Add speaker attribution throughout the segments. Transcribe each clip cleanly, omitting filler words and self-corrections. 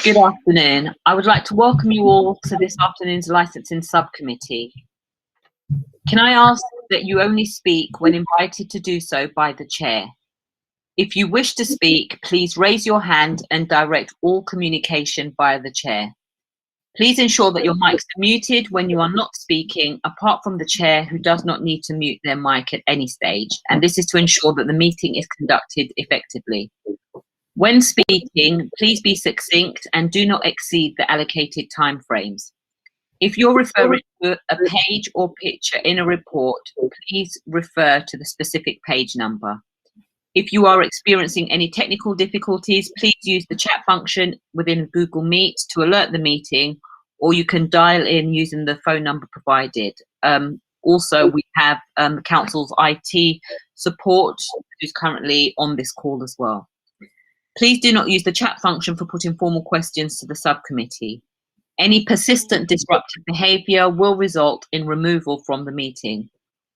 Speaker 1: Good afternoon. I would like to welcome you all to this afternoon's licensing subcommittee. Can I ask that you only speak when invited to do so by the chair? If you wish to speak, please raise your hand and direct all communication via the chair. Please ensure that your mics are muted when you are not speaking, apart from the chair, who does not need to mute their mic at any stage. And this is to ensure that the meeting is conducted effectively. When speaking, please be succinct and do not exceed the allocated timeframes. If you're referring to a page or picture in a report, please refer to the specific page number. If you are experiencing any technical difficulties, please use the chat function within Google Meet to alert the meeting, or you can dial in using the phone number provided. Also, we have the Council's IT support, who's currently on this call as well. Please do not use the chat function for putting formal questions to the subcommittee. Any persistent disruptive behaviour will result in removal from the meeting.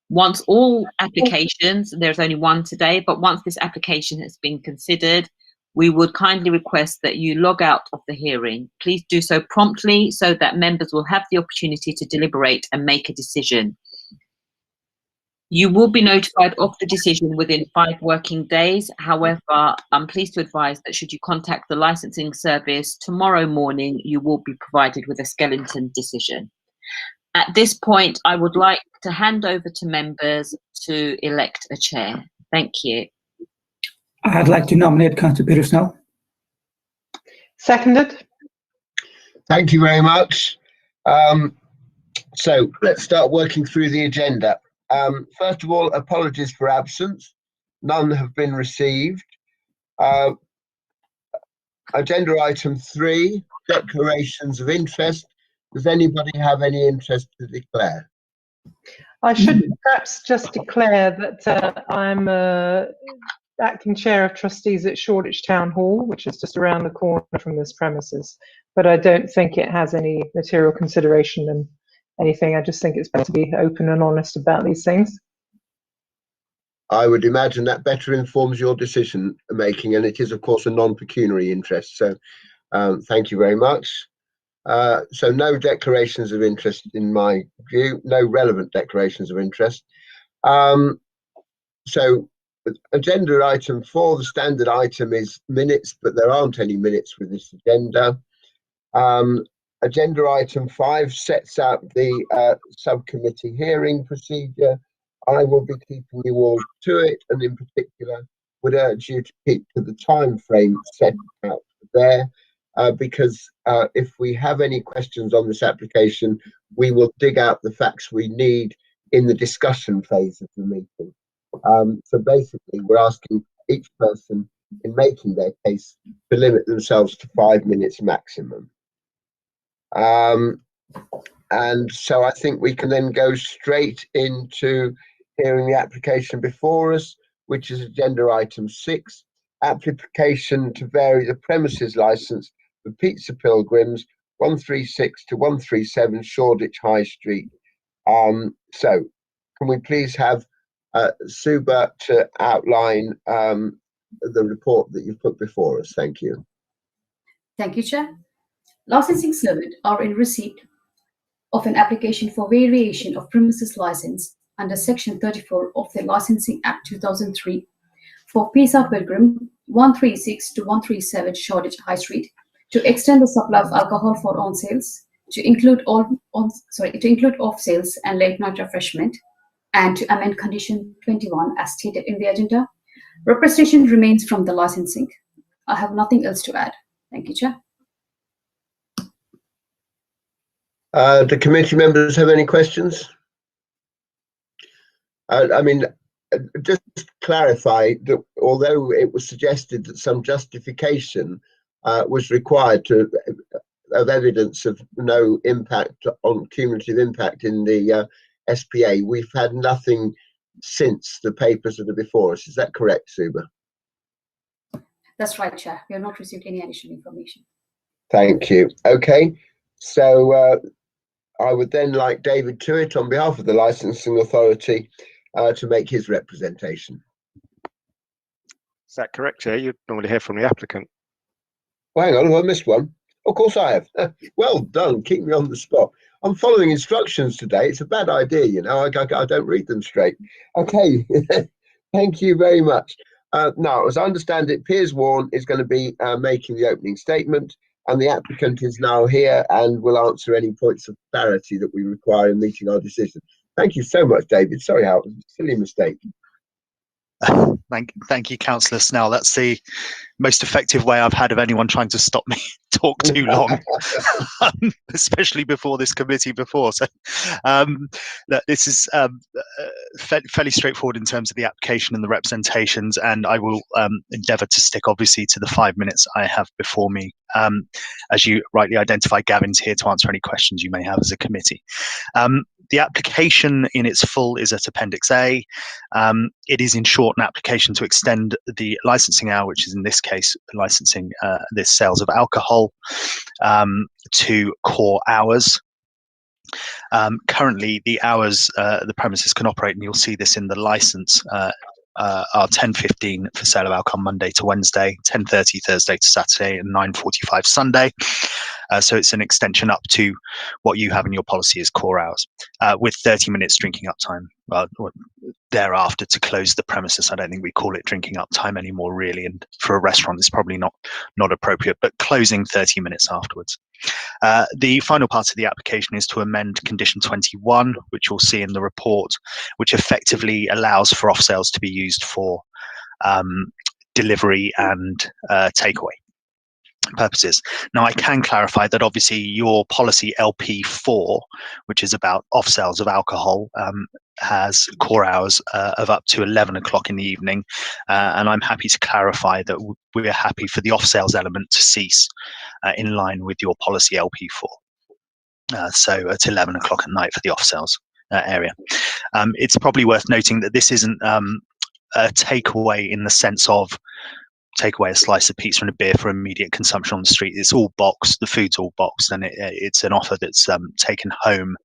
Speaker 1: Once all applications, there's only one today, but once this application has been considered, we would kindly request that you log out of the hearing. Please do so promptly so that members will have the opportunity to deliberate and make a decision. You will be notified of the decision within 5 working days. However, I'm pleased to advise that should you contact the licensing service tomorrow morning, you will be provided with a skeleton decision. At this point, I would like to hand over to members to elect a chair. Thank you.
Speaker 2: I'd like to nominate Councillor Peter Snell.
Speaker 3: Seconded.
Speaker 4: Thank you very much. So let's start working through the agenda. First of all, apologies for absence. None have been received. Agenda item 3, declarations of interest. Does anybody have any interest to declare?
Speaker 3: I should perhaps just declare that I'm acting chair of trustees at Shoreditch Town Hall, which is just around the corner from this premises. But I don't think it has any material consideration and anything. I just think it's better to be open and honest about these things.
Speaker 4: I would imagine that better informs your decision making, and it is of course a non-pecuniary interest. So thank you very much. So no declarations of interest in my view, no relevant declarations of interest. So agenda item 4, the standard item is minutes, but there aren't any minutes with this agenda. Agenda item 5 sets out the subcommittee hearing procedure. I will be keeping you all to it, and in particular would urge you to keep to the time frame set out there, because if we have any questions on this application, we will dig out the facts we need in the discussion phase of the meeting. So basically, we're asking each person in making their case to limit themselves to 5 minutes maximum. And so I think we can then go straight into hearing the application before us, which is agenda item 6, application to vary the premises licence for Pizza Pilgrims 136 to 137 Shoreditch High Street. So can we please have Suba to outline the report that you've put before us? Thank you.
Speaker 5: Thank you, Chair. Licensing Service are in receipt of an application for variation of premises license under Section 34 of the Licensing Act 2003 for Pizza Pilgrim 136 to 137 Shoreditch High Street to extend the supply of alcohol for on sales, to include off sales and late night refreshment, and to amend Condition 21 as stated in the agenda. Representation remains from the licensing. I have nothing else to add. Thank you, Chair.
Speaker 4: Do committee members have any questions? I mean, just to clarify that although it was suggested that some justification was required of evidence of no impact on cumulative impact in the SPA, we've had nothing since the papers that are before us. Is that correct, Suba?
Speaker 5: That's right, Chair. We have not received any additional information.
Speaker 4: Thank you. Okay, so I would then like David Tuitt, on behalf of the Licensing Authority, to make his representation.
Speaker 6: Is that correct, Chair? You'd normally hear from the applicant.
Speaker 4: Well, hang on, have I missed one? Of course I have. Well done, keep me on the spot. I'm following instructions today. It's a bad idea, you know, I don't read them straight. Okay, thank you very much. Now, as I understand it, Piers Warren is going to be making the opening statement, and the applicant is now here and will answer any points of clarity that we require in meeting our decision. Thank you so much, David. Sorry, Hal, it was a silly mistake.
Speaker 7: Thank you, Councillor Snell. That's the most effective way I've had of anyone trying to stop me talk too long, especially before this committee before. So this is fairly straightforward in terms of the application and the representations, and I will endeavour to stick obviously to the 5 minutes I have before me. As you rightly identified, Gavin's here to answer any questions you may have as a committee. The application in its full is at Appendix A. It is in short an application to extend the licensing hour, which is in this case licensing this sales of alcohol, to core hours. Currently, the hours the premises can operate, and you'll see this in the license, are 10:15 for sale of alcohol Monday to Wednesday, 10:30 Thursday to Saturday, and 9:45 Sunday. So it's an extension up to what you have in your policy as core hours, with 30 minutes drinking up time thereafter to close the premises. I don't think we call it drinking up time anymore, really, and for a restaurant it's probably not appropriate, but closing 30 minutes afterwards. The final part of the application is to amend condition 21, which you'll see in the report, which effectively allows for off sales to be used for delivery and takeaway purposes. Now, I can clarify that obviously your policy Lp10, which is about off sales of alcohol, has core hours of up to 11 o'clock in the evening, and I'm happy to clarify that we're happy for the off sales element to cease in line with your policy Lp4. So at 11 o'clock at night for the off sales area. It's probably worth noting that this isn't a takeaway in the sense of take away a slice of pizza and a beer for immediate consumption on the street. It's all boxed, the food's all boxed, and it's an offer that's taken home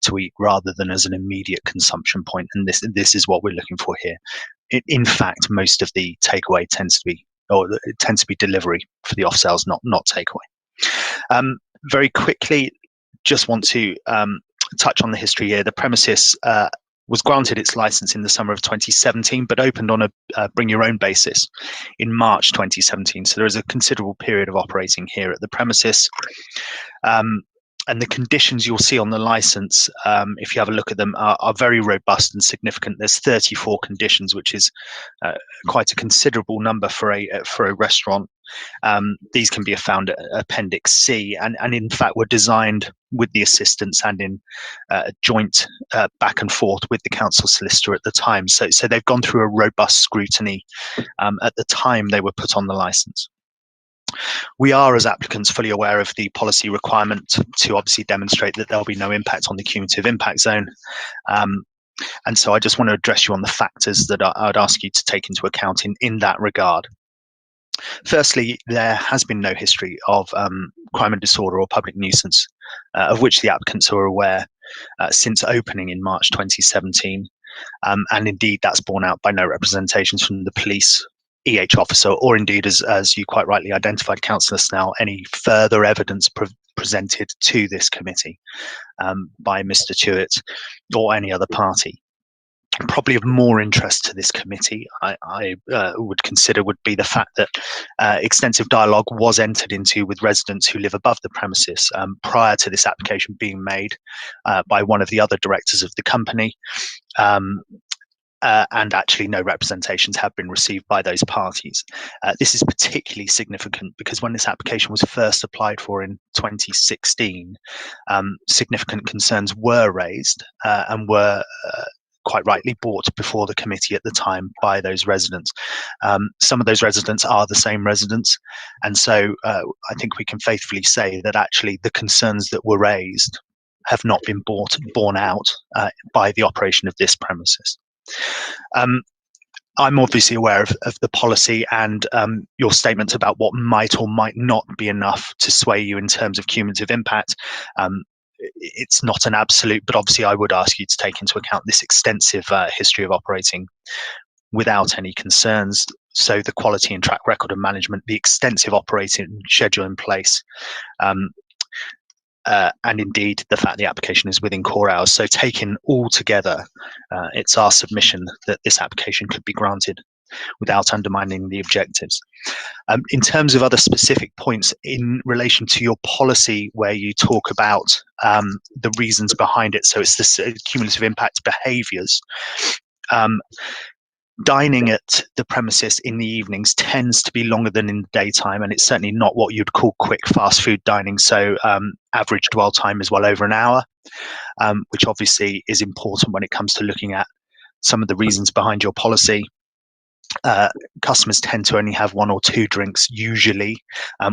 Speaker 7: to eat rather than as an immediate consumption point. And this is what we're looking for here. In fact, most of the takeaway tends to be delivery for the off sales, not takeaway. Very quickly, just want to touch on the history here. The premises was granted its license in the summer of 2017, but opened on a bring your own basis in March 2017. So there is a considerable period of operating here at the premises. And the conditions you'll see on the license, if you have a look at them, are very robust and significant. There's 34 conditions, which is quite a considerable number for a restaurant. These can be found at Appendix C, and in fact were designed with the assistance and in joint back and forth with the council solicitor at the time. So they've gone through a robust scrutiny at the time they were put on the license. We are, as applicants, fully aware of the policy requirement to obviously demonstrate that there'll be no impact on the cumulative impact zone. And so I just want to address you on the factors that I'd ask you to take into account in that regard. Firstly, there has been no history of crime and disorder or public nuisance, of which the applicants are aware, since opening in March 2017. And indeed, that's borne out by no representations from the police, EH officer, or indeed, as you quite rightly identified, Councillor Snell, any further evidence presented to this committee by Mr. Tuitt or any other party. Probably of more interest to this committee, I would consider, would be the fact that extensive dialogue was entered into with residents who live above the premises prior to this application being made by one of the other directors of the company. And actually no representations have been received by those parties. This is particularly significant because when this application was first applied for in 2016, significant concerns were raised and were quite rightly brought before the committee at the time by those residents. Some of those residents are the same residents, and so I think we can faithfully say that actually the concerns that were raised have not been borne out by the operation of this premises. I'm obviously aware of the policy and your statement about what might or might not be enough to sway you in terms of cumulative impact. it's not an absolute, but obviously I would ask you to take into account this extensive history of operating without any concerns. So the quality and track record of management, the extensive operating schedule in place, and indeed the fact the application is within core hours. So taken all together, it's our submission that this application could be granted without undermining the objectives. In terms of other specific points in relation to your policy, where you talk about the reasons behind it, so it's this cumulative impact behaviours. Dining at the premises in the evenings tends to be longer than in the daytime, and it's certainly not what you'd call quick fast food dining. So average dwell time is well over an hour, which obviously is important when it comes to looking at some of the reasons behind your policy. Customers tend to only have 1 or 2 drinks usually.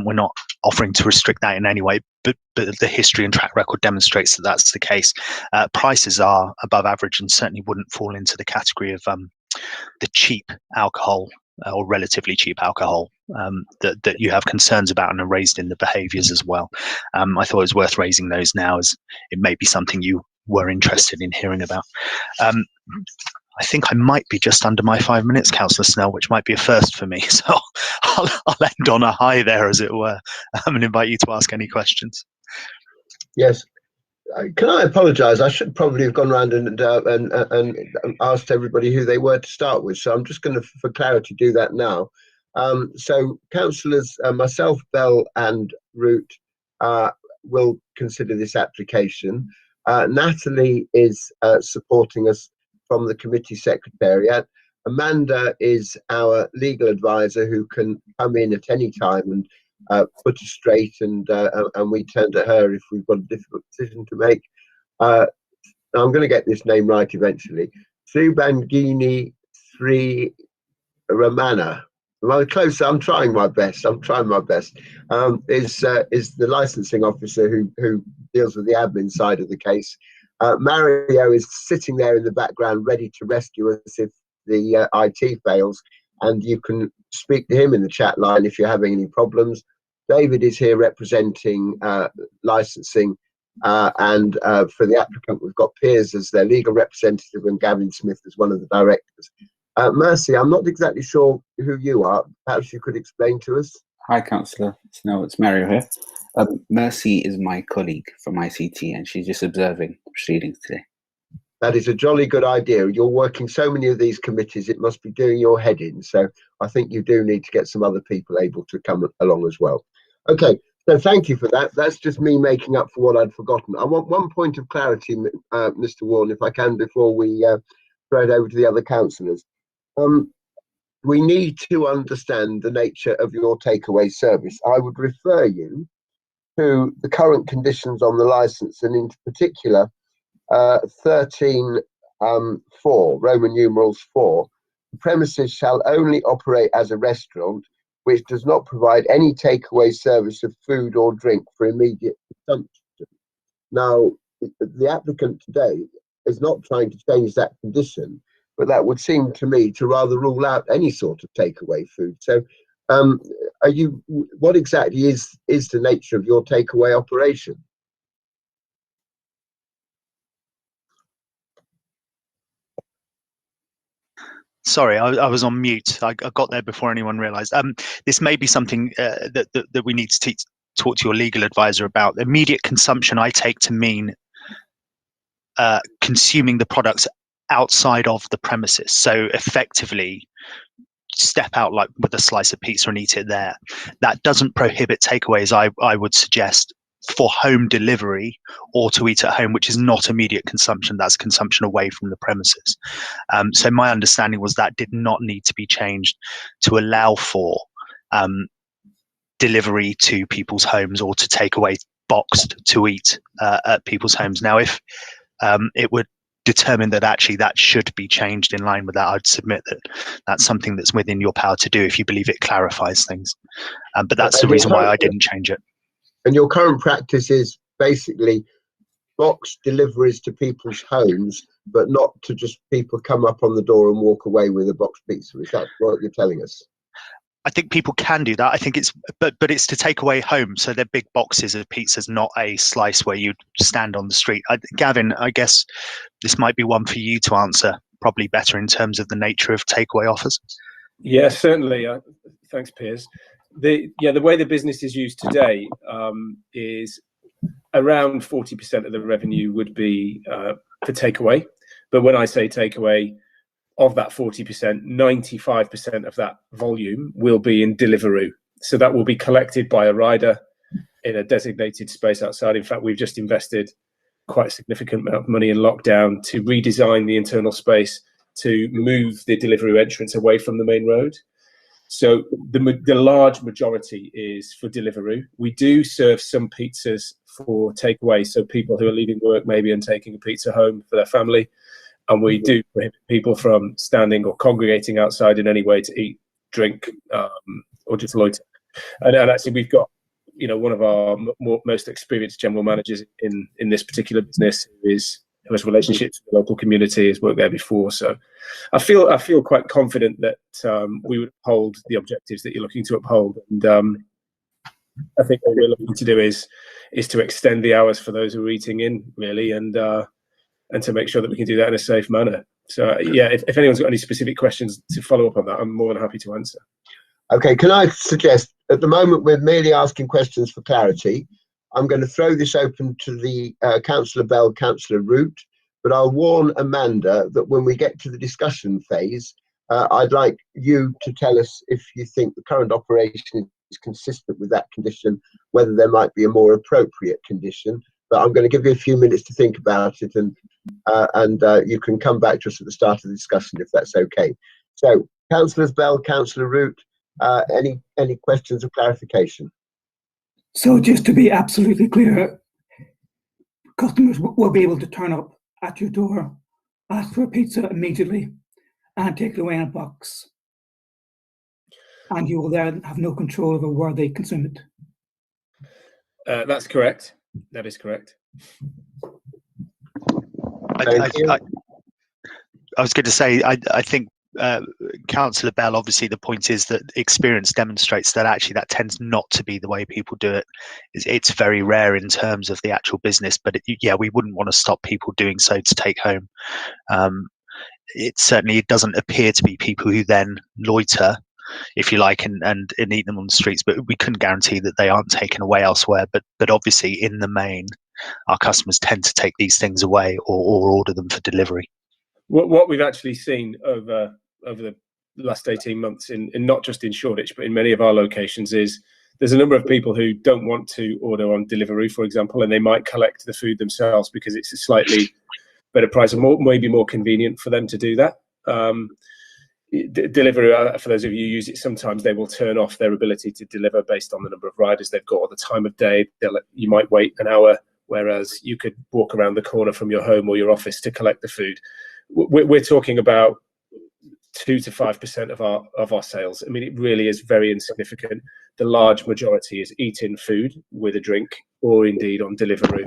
Speaker 7: We're not offering to restrict that in any way, but the history and track record demonstrates that that's the case. Prices are above average and certainly wouldn't fall into the category of the cheap alcohol or relatively cheap alcohol that you have concerns about and are raised in the behaviours as well. I thought it was worth raising those now, as it may be something you were interested in hearing about. I think I might be just under my 5 minutes, Councillor Snell, which might be a first for me. So I'll end on a high there, as it were, and invite you to ask any questions.
Speaker 4: Yes. Can I apologise? I should probably have gone around and asked everybody who they were to start with. So I'm just going to, for clarity, do that now. So councillors, myself, Bell and Root, will consider this application. Natalie is supporting us from the committee secretariat. Amanda is our legal advisor who can come in at any time and put us straight, and we turn to her if we've got a difficult decision to make. I'm going to get this name right eventually. Subangini Sri Ramana. Well, close. I'm trying my best. Is the licensing officer who deals with the admin side of the case. Mario is sitting there in the background, ready to rescue us if the IT fails, and you can speak to him in the chat line if you're having any problems. David is here representing licensing, and for the applicant, we've got Piers as their legal representative and Gavin Smith as one of the directors. Mercy, I'm not exactly sure who you are. Perhaps you could explain to us.
Speaker 8: Hi, Councillor Snell. It's Mario here. Mercy is my colleague from ICT, and she's just observing the proceedings today.
Speaker 4: That is a jolly good idea. You're working so many of these committees, it must be doing your head in. So I think you do need to get some other people able to come along as well. Okay, so thank you for that. That's just me making up for what I'd forgotten. I want one point of clarity, Mr. Warren, if I can, before we throw it over to the other councillors. We need to understand the nature of your takeaway service. I would refer you to the current conditions on the licence, and in particular 13.4, Roman numerals 4. The premises shall only operate as a restaurant which does not provide any takeaway service of food or drink for immediate consumption. Now, the applicant today is not trying to change that condition, but that would seem to me to rather rule out any sort of takeaway food. So what exactly is the nature of your takeaway operation?
Speaker 7: Sorry, I was on mute. I got there before anyone realised. This may be something that we need to talk to your legal advisor about. Immediate consumption, I take to mean consuming the products outside of the premises. So effectively, step out like with a slice of pizza and eat it there. That doesn't prohibit takeaways, I would suggest, for home delivery or to eat at home, which is not immediate consumption. That's consumption away from the premises. So my understanding was that did not need to be changed to allow for delivery to people's homes or to take away boxed to eat at people's homes. Now, if it would determine that actually that should be changed in line with that, I'd submit that that's something that's within your power to do if you believe it clarifies things. But that's the reason why I didn't change it.
Speaker 4: And your current practice is basically box deliveries to people's homes, but not to just people come up on the door and walk away with a box pizza. Is that what you're telling us?
Speaker 7: I think people can do that. I think it's, but it's to take away home. So they're big boxes of pizzas, not a slice where you stand on the street. Gavin, I guess this might be one for you to answer, probably better in terms of the nature of takeaway offers.
Speaker 9: Yeah, certainly. Thanks, Piers. The way the business is used today is around 40% of the revenue would be for takeaway. But when I say takeaway, of that 40%, 95% of that volume will be in Deliveroo. So that will be collected by a rider in a designated space outside. In fact, we've just invested quite a significant amount of money in lockdown to redesign the internal space to move the Deliveroo entrance away from the main road. So the large majority is for Deliveroo. We do serve some pizzas for takeaway, so people who are leaving work maybe and taking a pizza home for their family. And we do prohibit people from standing or congregating outside in any way to eat, drink, or just loiter. And actually, we've got, one of our most experienced general managers in this particular business who has relationships with the local community, has worked there before. So I feel quite confident that we would uphold the objectives that you're looking to uphold. And I think what we're looking to do is to extend the hours for those who are eating in, really, and to make sure that we can do that in a safe manner. So yeah, if anyone's got any specific questions to follow up on that, I'm more than happy to answer.
Speaker 4: Okay, can I suggest, at the moment we're merely asking questions for clarity. I'm going to throw this open to the Councillor Bell, Councillor Root, but I'll warn Amanda that when we get to the discussion phase, I'd like you to tell us if you think the current operation is consistent with that condition, whether there might be a more appropriate condition. But I'm going to give you a few minutes to think about it, and you can come back to us at the start of the discussion if that's okay. So, Councillors Bell, Councillor Root, any questions or clarification?
Speaker 2: So just to be absolutely clear, customers will be able to turn up at your door, ask for a pizza immediately, and take it away in a box. And you will then have no control over where they consume it.
Speaker 9: That's correct. That is correct.
Speaker 7: I was going to say, I think Councillor Bell, obviously the point is that experience demonstrates that actually that tends not to be the way people do it. It's very rare in terms of the actual business, but we wouldn't want to stop people doing so to take home. It certainly doesn't appear to be people who then loiter, if you like, and eat them on the streets, but we couldn't guarantee that they aren't taken away elsewhere. But obviously in the main, our customers tend to take these things away or order them for delivery.
Speaker 9: What we've actually seen over the last 18 months, in not just in Shoreditch, but in many of our locations, is there's a number of people who don't want to order on Deliveroo, for example, and they might collect the food themselves because it's a slightly better price and maybe more convenient for them to do that. Deliveroo, for those of you who use it, sometimes they will turn off their ability to deliver based on the number of riders they've got or the time of day. You might wait an hour, whereas you could walk around the corner from your home or your office to collect the food. We're talking about 2 to 5% of our sales. I mean, it really is very insignificant. The large majority is eat-in food with a drink, or indeed on Deliveroo.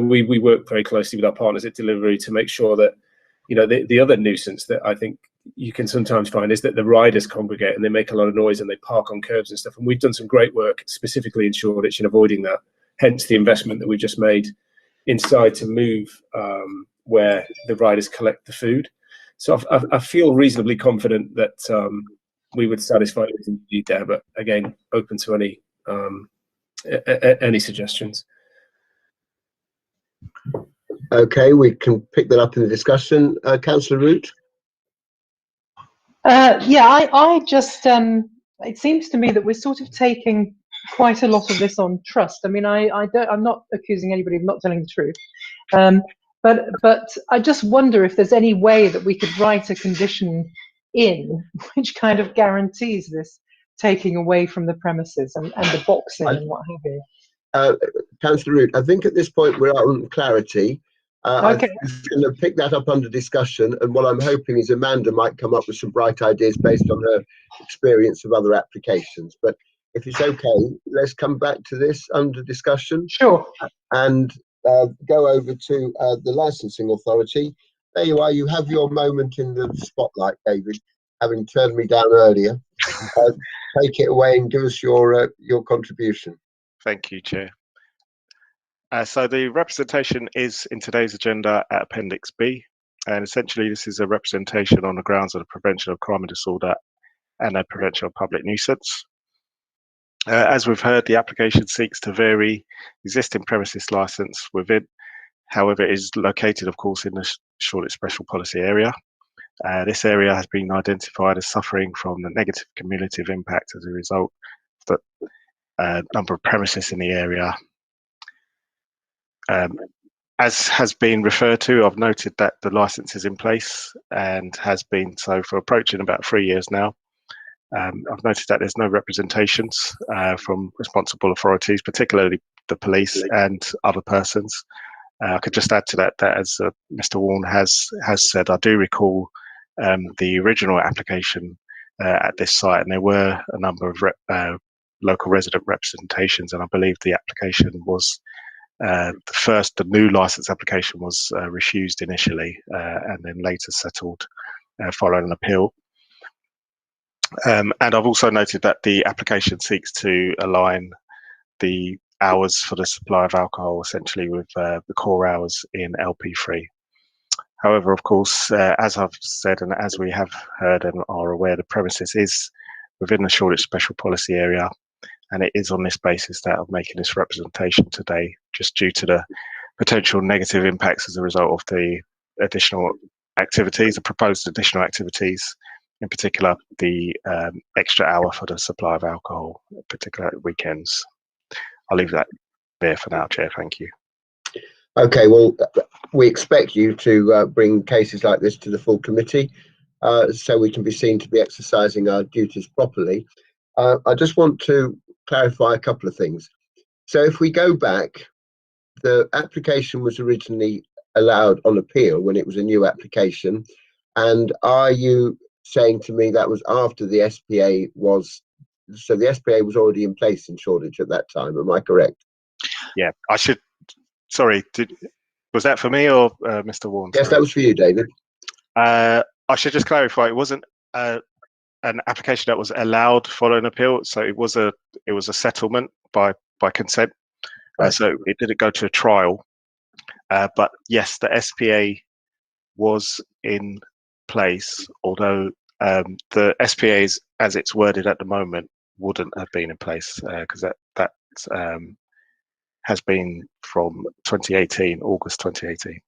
Speaker 9: We work very closely with our partners at Deliveroo to make sure that, the other nuisance that I think you can sometimes find is that the riders congregate and they make a lot of noise and they park on curbs and stuff. And we've done some great work specifically in Shoreditch in avoiding that. Hence the investment that we just made inside to move where the riders collect the food. So I feel reasonably confident that we would satisfy everything you need there. But again, open to any suggestions.
Speaker 4: Okay, we can pick that up in the discussion. Councillor Root?
Speaker 3: I just, it seems to me that we're sort of taking quite a lot of this on trust. I mean, I'm not accusing anybody of not telling the truth. But I just wonder if there's any way that we could write a condition in which kind of guarantees this taking away from the premises and the boxing and what have you.
Speaker 4: Councillor Root, I think at this point we're on clarity.
Speaker 3: Okay.
Speaker 4: I'm just going to pick that up under discussion, and what I'm hoping is Amanda might come up with some bright ideas based on her experience of other applications. But if it's okay, let's come back to this under discussion.
Speaker 3: Sure.
Speaker 4: And go over to the licensing authority. There you are. You have your moment in the spotlight, David. having turned me down earlier. Take it away and give us your contribution.
Speaker 6: Thank you, Chair. So the representation is in today's agenda at Appendix B, and essentially this is a representation on the grounds of the prevention of crime and disorder and the prevention of public nuisance. As we've heard, the application seeks to vary existing premises licence within, however, it is located, of course, in the Shoreditch Special Policy area. This area has been identified as suffering from the negative cumulative impact as a result of the number of premises in the area. As has been referred to, I've noted that the licence is in place and has been so for approaching about 3 years now. I've noted that there's no representations from responsible authorities, particularly the police and other persons. I could just add to that as Mr. Warren has said, I do recall the original application at this site, and there were a number of local resident representations, and I believe the application was the new licence application was refused initially and then later settled following an appeal. And I've also noted that the application seeks to align the hours for the supply of alcohol essentially with the core hours in LP3. However, of course, as I've said and as we have heard and are aware, the premises is within the Shoreditch Special Policy area, and it is on this basis that I'm making this representation today, just due to the potential negative impacts as a result of the additional activities, the proposed additional activities, in particular the extra hour for the supply of alcohol, particularly at weekends. I'll leave that there for now, Chair. Thank you.
Speaker 4: Okay, well, we expect you to bring cases like this to the full committee so we can be seen to be exercising our duties properly. I just want to clarify a couple of things. So if we go back, the application was originally allowed on appeal when it was a new application. And are you saying to me that was after the SPA was, so the SPA was already in place in Shoreditch at that time, am I correct?
Speaker 6: Yeah, I should, sorry, was that for me or Mr. Warren?
Speaker 4: Yes, that was for you, David.
Speaker 6: I should just clarify, it wasn't an application that was allowed following appeal, so it was a settlement by consent. Right. So it didn't go to a trial, but yes, the SPA was in place, although the SPA is, as it's worded at the moment, wouldn't have been in place because that has been from 2018, August 2018.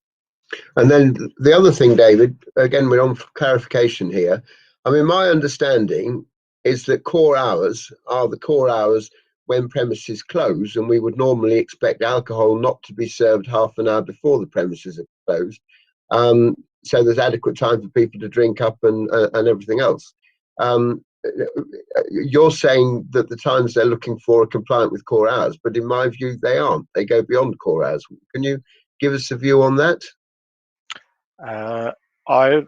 Speaker 4: And then the other thing, David, again, we're on clarification here. I mean, my understanding is that core hours are the core hours when premises close, and we would normally expect alcohol not to be served half an hour before the premises are closed. So there's adequate time for people to drink up and everything else. You're saying that the times they're looking for are compliant with core hours, but in my view, they aren't. They go beyond core hours. Can you give us a view on that?
Speaker 6: I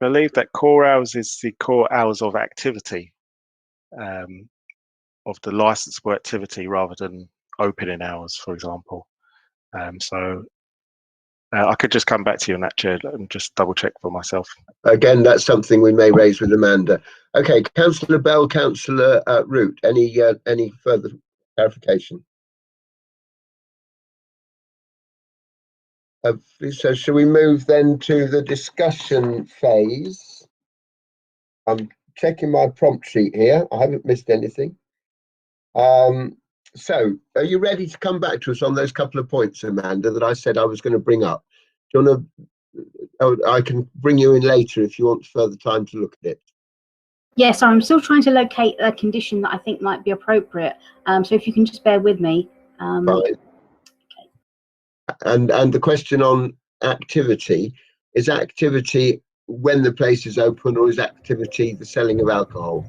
Speaker 6: believe that core hours is the core hours of activity, of the licensable activity rather than opening hours, for example. So I could just come back to you on that, Chair, and just double check for myself.
Speaker 4: Again, that's something we may raise with Amanda. Okay, Councillor Bell, Councillor Root, any further clarification? So shall we move then to the discussion phase? I'm checking my prompt sheet here. I haven't missed anything. So are you ready to come back to us on those couple of points, Amanda, that I said I was going to bring up? Do you want to, I can bring you in later if you want further time to look at it.
Speaker 10: Yes, I'm still trying to locate a condition that I think might be appropriate. So if you can just bear with me.
Speaker 4: Fine. Okay. And the question on activity, is activity when the place is open, or is activity the selling of alcohol?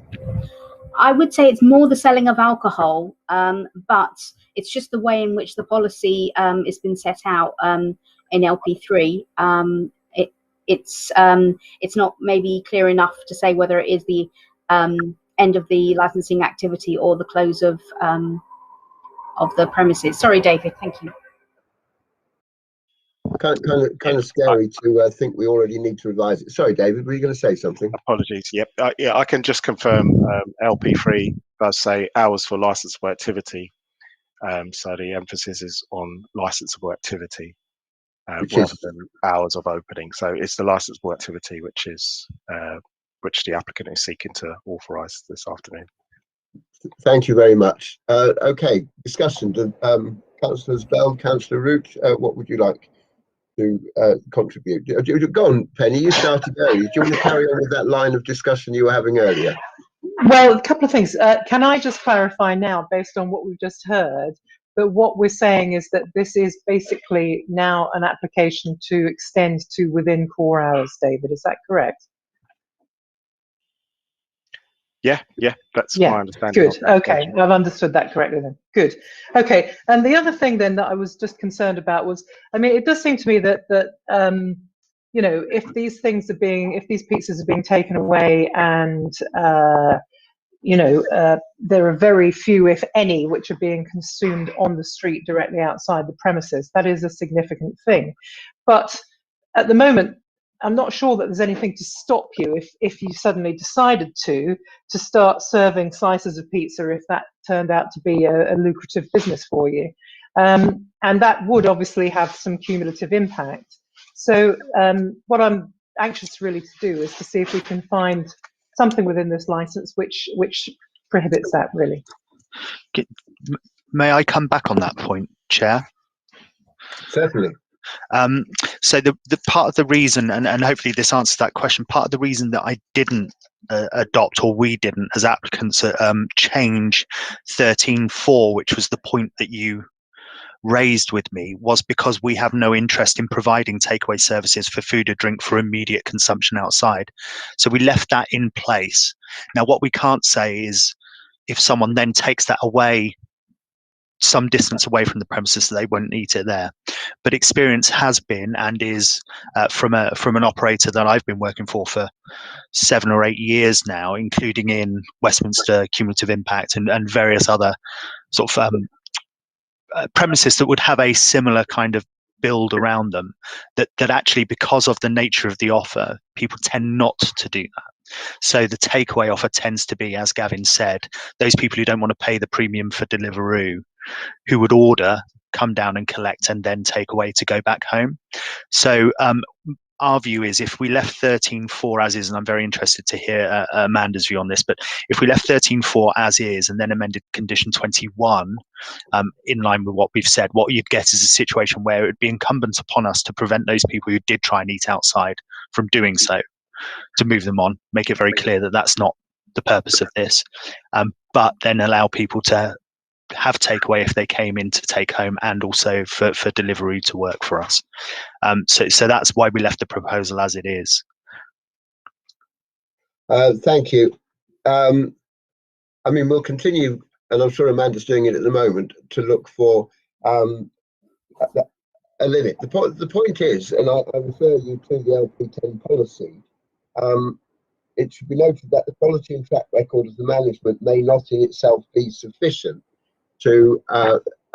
Speaker 10: I would say it's more the selling of alcohol, but it's just the way in which the policy has been set out in LP3. It's not maybe clear enough to say whether it is the end of the licensing activity or the close of the premises. Sorry, David. Thank you.
Speaker 4: kind of scary to think we already need to revise it. Sorry, David, were you going to say something?
Speaker 6: Apologies. Yep. Yeah, I can just confirm LP3 does say hours for licensable activity. So the emphasis is on licensable activity rather than hours of opening. So it's the licensable activity which is which the applicant is seeking to authorise this afternoon.
Speaker 4: Thank you very much. Okay, discussion. Councillors Bell, Councillor Root, what would you like to contribute? Go on, Penny, you started earlier. Do you want to carry on with that line of discussion you were having earlier?
Speaker 3: Well, a couple of things. Can I just clarify now, based on what we've just heard, that what we're saying is that this is basically now an application to extend to within core hours, David, is that correct?
Speaker 6: Yeah, that's my understanding.
Speaker 3: Good. Okay, I've understood that correctly then. Good. Okay, and the other thing then that I was just concerned about was, I mean, it does seem to me that you know, if these pizzas are being taken away and you know, there are very few, if any, which are being consumed on the street directly outside the premises. That is a significant thing. But at the moment, I'm not sure that there's anything to stop you if you suddenly decided to start serving slices of pizza if that turned out to be a lucrative business for you. And that would obviously have some cumulative impact. So what I'm anxious really to do is to see if we can find something within this license which prohibits that, really.
Speaker 7: May I come back on that point, Chair?
Speaker 4: Certainly.
Speaker 7: So the part of the reason, and hopefully this answers that question, part of the reason that I didn't adopt, or we didn't as applicants, change 13.4, which was the point that you raised with me, was because we have no interest in providing takeaway services for food or drink for immediate consumption outside. So we left that in place. Now, what we can't say is if someone then takes that away some distance away from the premises, so they won't eat it there. But experience has been and is from an operator that I've been working for 7 or 8 years now, including in Westminster, Cumulative Impact, and various other sort of premises that would have a similar kind of build around them, that actually, because of the nature of the offer, people tend not to do that. So the takeaway offer tends to be, as Gavin said, those people who don't want to pay the premium for Deliveroo, who would order, come down and collect, and then take away to go back home. So our view is, if we left 13.4 as is, and I'm very interested to hear Amanda's view on this, but if we left 13.4 as is and then amended condition 21 in line with what we've said, what you'd get is a situation where it would be incumbent upon us to prevent those people who did try and eat outside from doing so, to move them on, make it very clear that that's not the purpose of this, but then allow people to have takeaway if they came in to take home, and also for Deliveroo to work for us. So that's why we left the proposal as it is.
Speaker 4: Thank you. I mean, we'll continue, and I'm sure Amanda's doing it at the moment, to look for a limit. The point is, and I refer you to the Lp10 policy, it should be noted that the quality and track record of the management may not in itself be sufficient to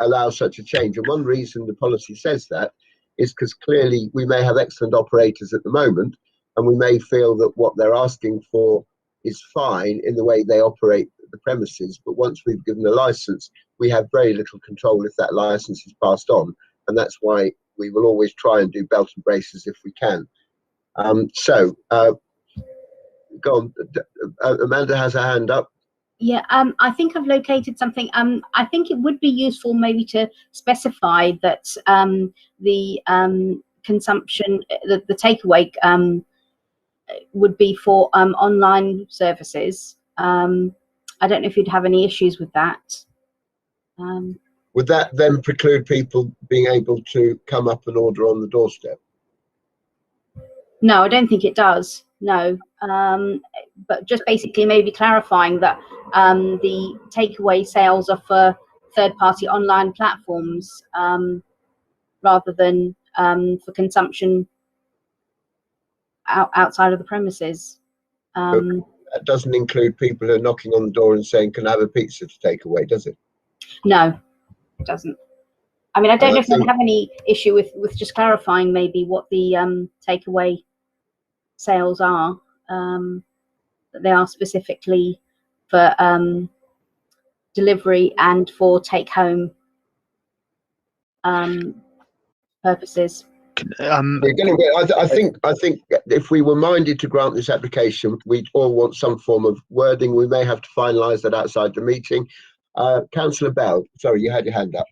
Speaker 4: allow such a change. And one reason the policy says that is because clearly we may have excellent operators at the moment, and we may feel that what they're asking for is fine in the way they operate the premises, but once we've given a license, we have very little control if that license is passed on, and that's why we will always try and do belt and braces if we can. Go on. Amanda has her hand up.
Speaker 10: Yeah, I think I've located something. I think it would be useful maybe to specify that the consumption, the takeaway would be for online services. I don't know if you'd have any issues with that.
Speaker 4: Would that then preclude people being able to come up and order on the doorstep?
Speaker 10: No, I don't think it does. No, but just basically maybe clarifying that the takeaway sales are for third-party online platforms rather than for consumption outside of the premises.
Speaker 4: That doesn't include people who are knocking on the door and saying, "Can I have a pizza to take away?" Does it?
Speaker 10: No, it doesn't. I mean, I don't know if
Speaker 4: think-
Speaker 10: you have any issue with just clarifying maybe what the takeaway sales are. That they are specifically for delivery and for take home purposes.
Speaker 4: We're going to. I think if we were minded to grant this application, we'd all want some form of wording. We may have to finalise that outside the meeting. Councillor Bell, sorry, you had your hand up.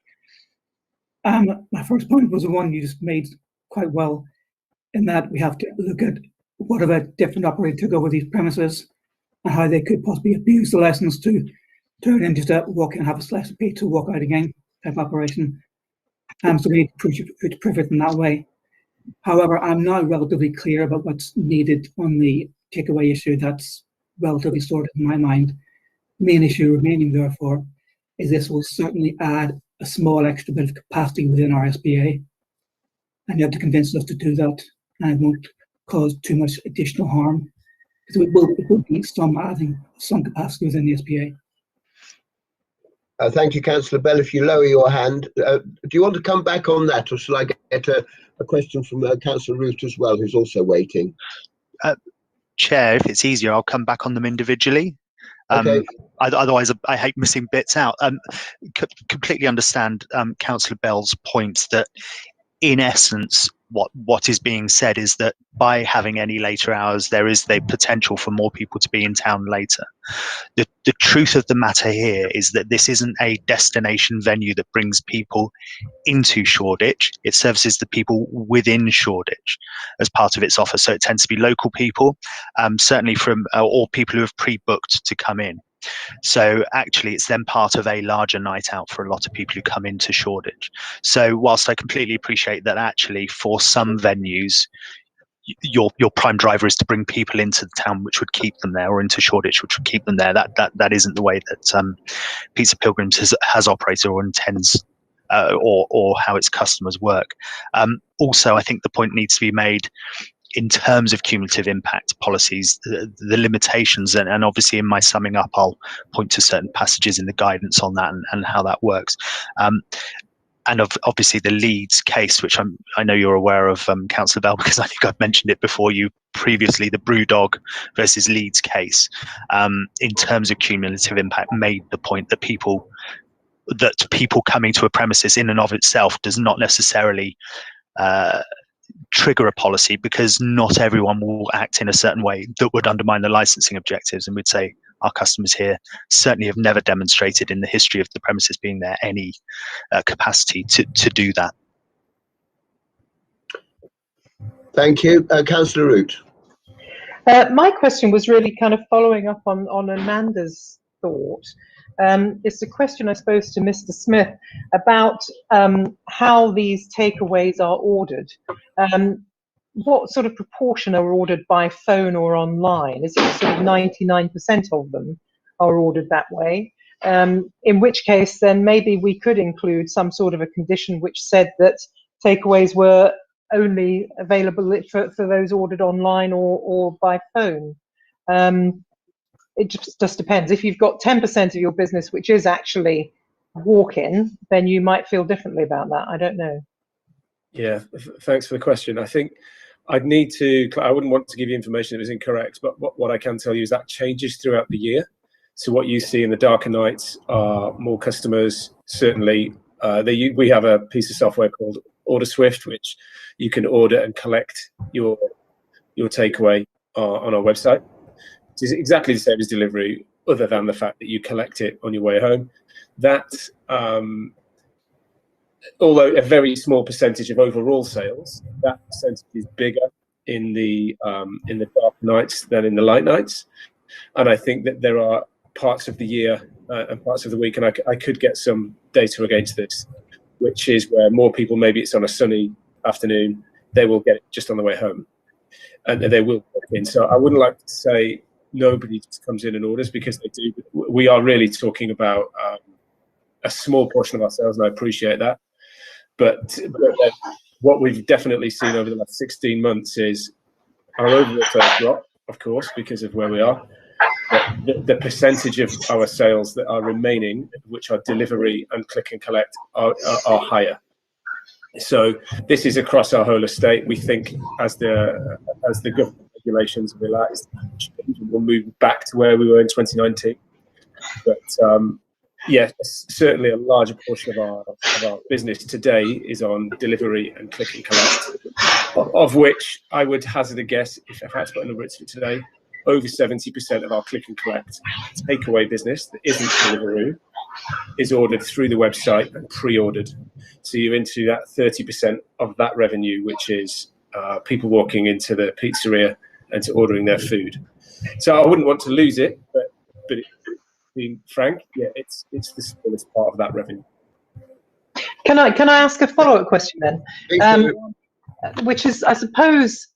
Speaker 2: My first point was the one you just made quite well, in that we have to look at what if a different operator took over these premises and how they could possibly abuse the license to turn it into just a walk in and have a slice of pizza, walk out again type operation. So we need to prove it in that way. However, I'm now relatively clear about what's needed on the takeaway issue. That's relatively sorted in my mind. The main issue remaining, therefore, is this will certainly add a small extra bit of capacity within our SPA. And you have to convince us to do that, and it won't cause too much additional harm. Because it will be some adding some capacity within the SPA.
Speaker 4: Thank you, Councillor Bell. If you lower your hand, do you want to come back on that, or shall I get a question from Councillor Root as well, who's also waiting?
Speaker 7: Chair, if it's easier, I'll come back on them individually.
Speaker 4: Okay.
Speaker 7: Otherwise, I hate missing bits out. Completely understand Councillor Bell's point that, in essence, what is being said is that by having any later hours, there is the potential for more people to be in town later. The truth of the matter here is that this isn't a destination venue that brings people into Shoreditch. It services the people within Shoreditch as part of its offer. So it tends to be local people, certainly from or people who have pre-booked to come in. So actually it's then part of a larger night out for a lot of people who come into Shoreditch. So whilst I completely appreciate that actually for some venues your prime driver is to bring people into the town which would keep them there, or into Shoreditch which would keep them there, that isn't the way that Pizza Pilgrims has operated or intends or how its customers work. Also, I think the point needs to be made in terms of cumulative impact policies, the limitations, and obviously in my summing up, I'll point to certain passages in the guidance on that and how that works. And obviously the Leeds case, which I know you're aware of, Councillor Bell, because I think I've mentioned it before you previously, the Brewdog versus Leeds case, in terms of cumulative impact, made the point that people coming to a premises in and of itself does not necessarily trigger a policy, because not everyone will act in a certain way that would undermine the licensing objectives. And we'd say our customers here certainly have never demonstrated in the history of the premises being there any capacity to do that. Thank you.
Speaker 4: Councillor Root.
Speaker 3: My question was really kind of following up on Amanda's thought. It's a question, I suppose, to Mr. Smith about how these takeaways are ordered. What sort of proportion are ordered by phone or online? Is it sort of 99% of them are ordered that way? In which case, then maybe we could include some sort of a condition which said that takeaways were only available for those ordered online or by phone. It just depends. If you've got 10% of your business which is actually walk-in, then you might feel differently about that. I don't know.
Speaker 9: Yeah, thanks for the question. I think I wouldn't want to give you information that was incorrect, but what I can tell you is that changes throughout the year. So what you see in the darker nights are more customers, certainly. We have a piece of software called Order Swift, which you can order and collect your takeaway on our website. It's exactly the same as delivery, other than the fact that you collect it on your way home. That, although a very small percentage of overall sales, that percentage is bigger in the dark nights than in the light nights. And I think that there are parts of the year and parts of the week, and I could get some data against this, which is where more people, maybe it's on a sunny afternoon, they will get it just on the way home, and they will walk in. So I wouldn't like to say nobody just comes in and orders, because they do. We are really talking about a small portion of our sales, and I appreciate that. But what we've definitely seen over the last 16 months is our overall sales drop, of course, because of where we are. But the percentage of our sales that are remaining, which are delivery and click and collect, are higher. So this is across our whole estate. We think as the government regulations are relaxed, we'll move back to where we were in 2019. But yeah, certainly a larger portion of our business today is on delivery and click and collect, of which I would hazard a guess, if I had to put a number to it today, over 70% of our click and collect takeaway business that isn't Deliveroo is ordered through the website and pre-ordered. So you're into that 30% of that revenue, which is people walking into the pizzeria and to ordering their food. So I wouldn't want to lose it, but being frank, yeah, it's the smallest part of that revenue.
Speaker 3: Can I ask a follow-up question then? Which is, I suppose,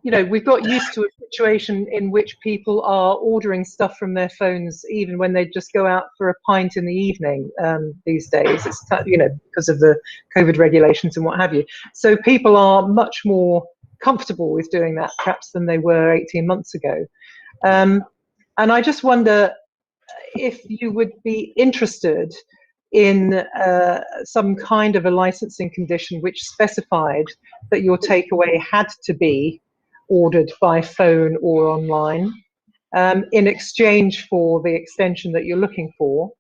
Speaker 3: you know, we've got used to a situation in which people are ordering stuff from their phones even when they just go out for a pint in the evening these days. It's, you know, because of the COVID regulations and what have you. So people are much more comfortable with doing that perhaps than they were 18 months ago. And I just wonder if you would be interested in some kind of a licensing condition which specified that your takeaway had to be ordered by phone or online in exchange for the extension that you're looking for.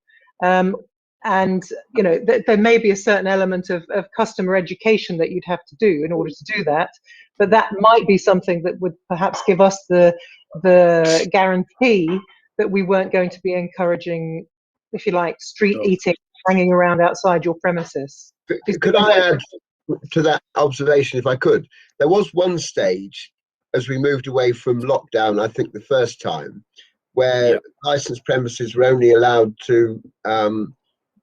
Speaker 3: And you know, there may be a certain element of customer education that you'd have to do in order to do that, but that might be something that would perhaps give us the guarantee that we weren't going to be encouraging, if you like, street eating, hanging around outside your premises.
Speaker 4: Could I add to that observation, if I could? There was one stage as we moved away from lockdown, I think the first time, where licensed premises were only allowed to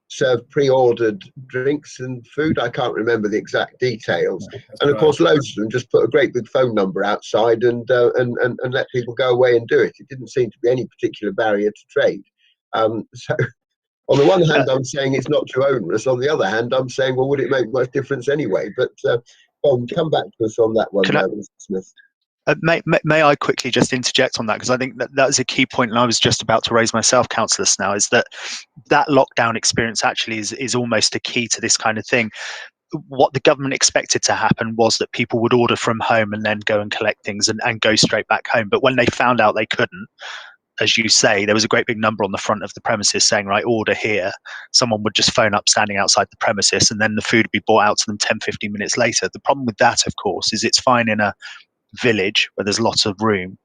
Speaker 4: serve pre-ordered drinks and food. I can't remember the exact details. And of course, loads of them just put a great big phone number outside and let people go away and do it. It didn't seem to be any particular barrier to trade. So on the one hand, I'm saying it's not too onerous. On the other hand, I'm saying, well, would it make much difference anyway? But come back to us on that one, Mr. Smith.
Speaker 7: May I quickly just interject on that, because I think that is a key point, and I was just about to raise myself, Councillor Snell, is that lockdown experience actually is almost a key to this kind of thing. What the government expected to happen was that people would order from home and then go and collect things and go straight back home. But when they found out they couldn't, as you say, there was a great big number on the front of the premises saying, right, order here. Someone would just phone up standing outside the premises, and then the food would be brought out to them 10, 15 minutes later. The problem with that, of course, is it's fine in a village where there's lots of room.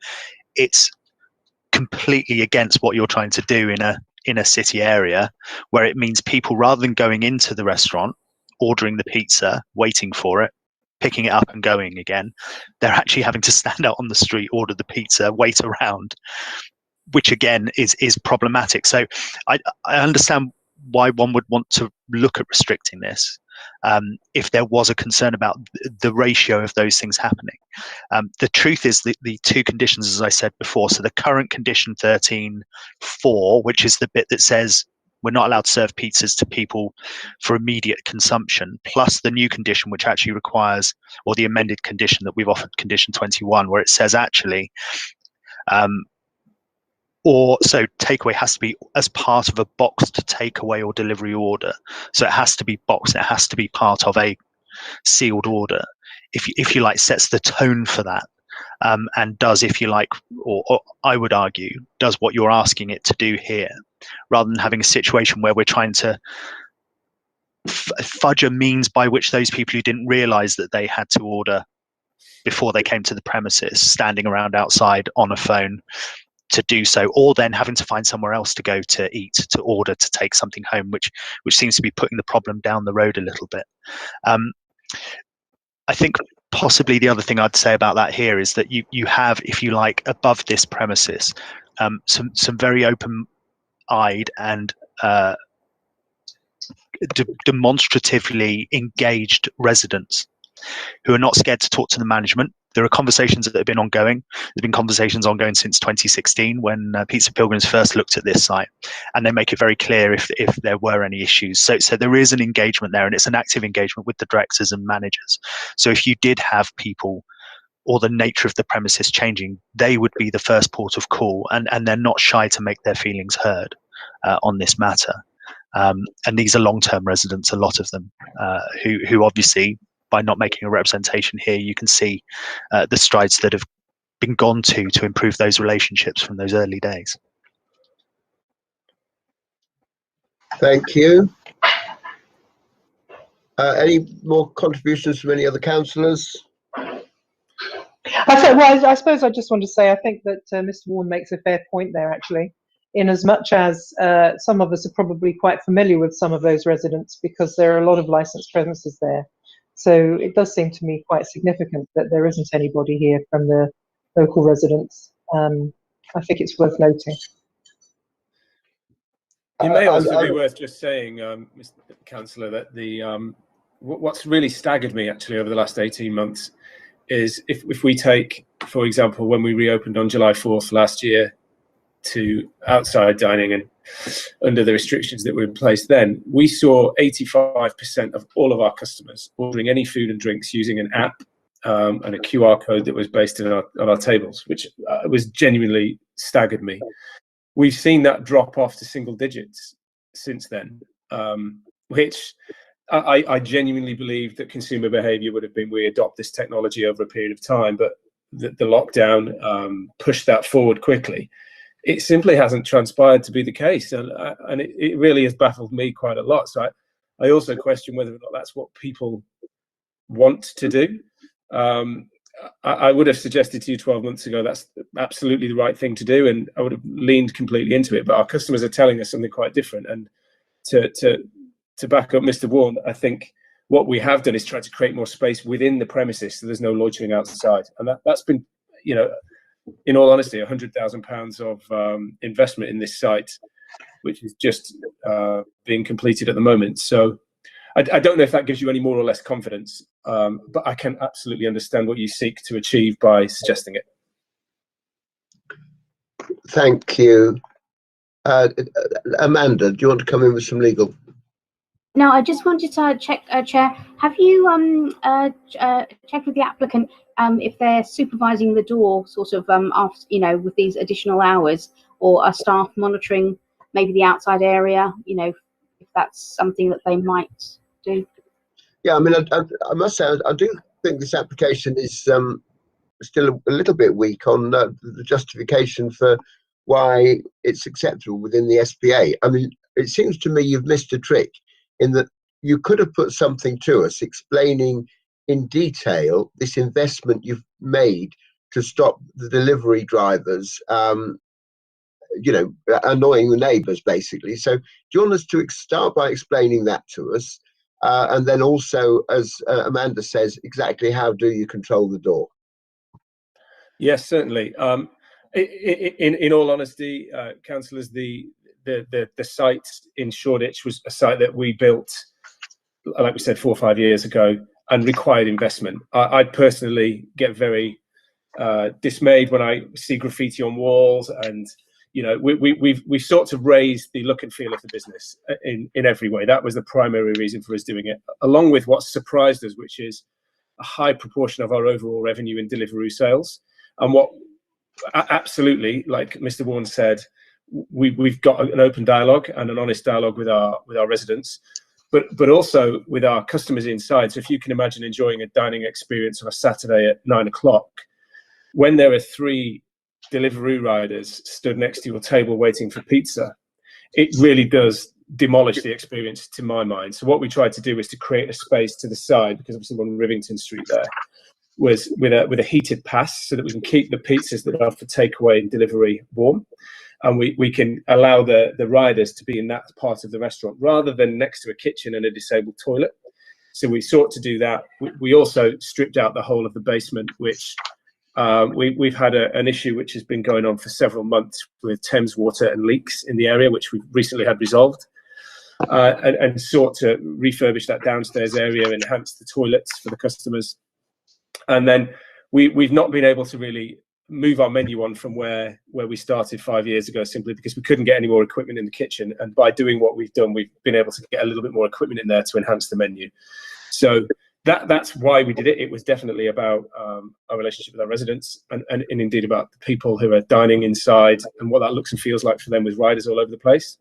Speaker 7: It's completely against what you're trying to do in a city area, where it means people, rather than going into the restaurant, ordering the pizza, waiting for it, picking it up and going again, they're actually having to stand out on the street, order the pizza, wait around, which again is problematic. So I understand why one would want to look at restricting this if there was a concern about the ratio of those things happening. The truth is that the two conditions, as I said before, so the current condition 13.4, which is the bit that says we're not allowed to serve pizzas to people for immediate consumption, plus the new condition, which actually requires, or the amended condition that we've offered, condition 21, where it says actually, so takeaway has to be as part of a boxed takeaway or delivery order. So it has to be boxed. It has to be part of a sealed order. If you like, sets the tone for that, and does, if you like, or I would argue, does what you're asking it to do here, rather than having a situation where we're trying to fudge a means by which those people who didn't realise that they had to order before they came to the premises, standing around outside on a phone to do so, or then having to find somewhere else to go to eat, to order, to take something home, which seems to be putting the problem down the road a little bit. I think possibly the other thing I'd say about that here is that you have, if you like, above this premises, some very open-eyed and demonstratively engaged residents who are not scared to talk to the management. There are conversations that have been ongoing. There's been conversations ongoing since 2016 when Pizza Pilgrims first looked at this site, and they make it very clear if there were any issues. So there is an engagement there, and it's an active engagement with the directors and managers. So if you did have people or the nature of the premises changing, they would be the first port of call, and they're not shy to make their feelings heard on this matter. And these are long-term residents, a lot of them, who obviously, by not making a representation here, you can see the strides that have been gone to improve those relationships from those early days.
Speaker 4: Thank you. Any more contributions from any other councillors?
Speaker 3: I suppose I just want to say I think that Mr. Warren makes a fair point there, actually, in as much as some of us are probably quite familiar with some of those residents because there are a lot of licensed premises there. So it does seem to me quite significant that there isn't anybody here from the local residents. I think it's worth noting.
Speaker 9: It may also be worth just saying, Mr. Councillor, that what's really staggered me actually over the last 18 months is if we take, for example, when we reopened on July 4th last year to outside dining and under the restrictions that were in place then, we saw 85% of all of our customers ordering any food and drinks using an app and a QR code that was based on our tables, which was genuinely staggered me. We've seen that drop off to single digits since then, which I genuinely believe that consumer behaviour would have been we adopt this technology over a period of time, but the lockdown pushed that forward quickly. It simply hasn't transpired to be the case, and it really has baffled me quite a lot. So I also question whether or not that's what people want to do. I would have suggested to you 12 months ago that's absolutely the right thing to do, and I would have leaned completely into it. But our customers are telling us something quite different. And to back up Mr. Warren, I think what we have done is try to create more space within the premises, so there's no loitering outside. And that's been, you know, in all honesty, £100,000 of investment in this site, which is just being completed at the moment. So I don't know if that gives you any more or less confidence, but I can absolutely understand what you seek to achieve by suggesting it.
Speaker 4: Thank you. Amanda, do you want to come in with some legal?
Speaker 10: No, I just wanted to check, Chair, have you checked with the applicant if they're supervising the door sort of after, you know, with these additional hours, or are staff monitoring maybe the outside area, you know, if that's something that they might do?
Speaker 4: Yeah, I mean, I must say, I do think this application is still a little bit weak on the justification for why it's acceptable within the SPA. I mean, it seems to me you've missed a trick in that you could have put something to us explaining in detail this investment you've made to stop the delivery drivers, you know, annoying the neighbours, basically. So do you want us to start by explaining that to us? And then also, as Amanda says, exactly how do you control the door?
Speaker 9: Yes, certainly. In all honesty, councillors, the site in Shoreditch was a site that we built, like we said, 4 or 5 years ago, and required investment. I personally get very dismayed when I see graffiti on walls, and you know, we've sought to raise the look and feel of the business in every way. That was the primary reason for us doing it, along with what surprised us, which is a high proportion of our overall revenue in Deliveroo sales. And what absolutely, like Mr. Warren said, we've got an open dialogue and an honest dialogue with our residents, but also with our customers inside. So if you can imagine enjoying a dining experience on a Saturday at 9 o'clock, when there are 3 Deliveroo riders stood next to your table waiting for pizza, it really does demolish the experience to my mind. So what we tried to do is to create a space to the side, because obviously on Rivington Street there, was with a heated pass, so that we can keep the pizzas that are for takeaway and delivery warm, and we can allow the riders to be in that part of the restaurant rather than next to a kitchen and a disabled toilet. So we sought to do that. We also stripped out the whole of the basement, which we've had an issue which has been going on for several months with Thames water and leaks in the area, which we've recently had resolved, and sought to refurbish that downstairs area, enhance the toilets for the customers. And then we've not been able to really move our menu on from where we started 5 years ago, simply because we couldn't get any more equipment in the kitchen. And by doing what we've done, we've been able to get a little bit more equipment in there to enhance the menu. So that's why we did it. It was definitely about our relationship with our residents, and indeed about the people who are dining inside and what that looks and feels like for them with riders all over the place.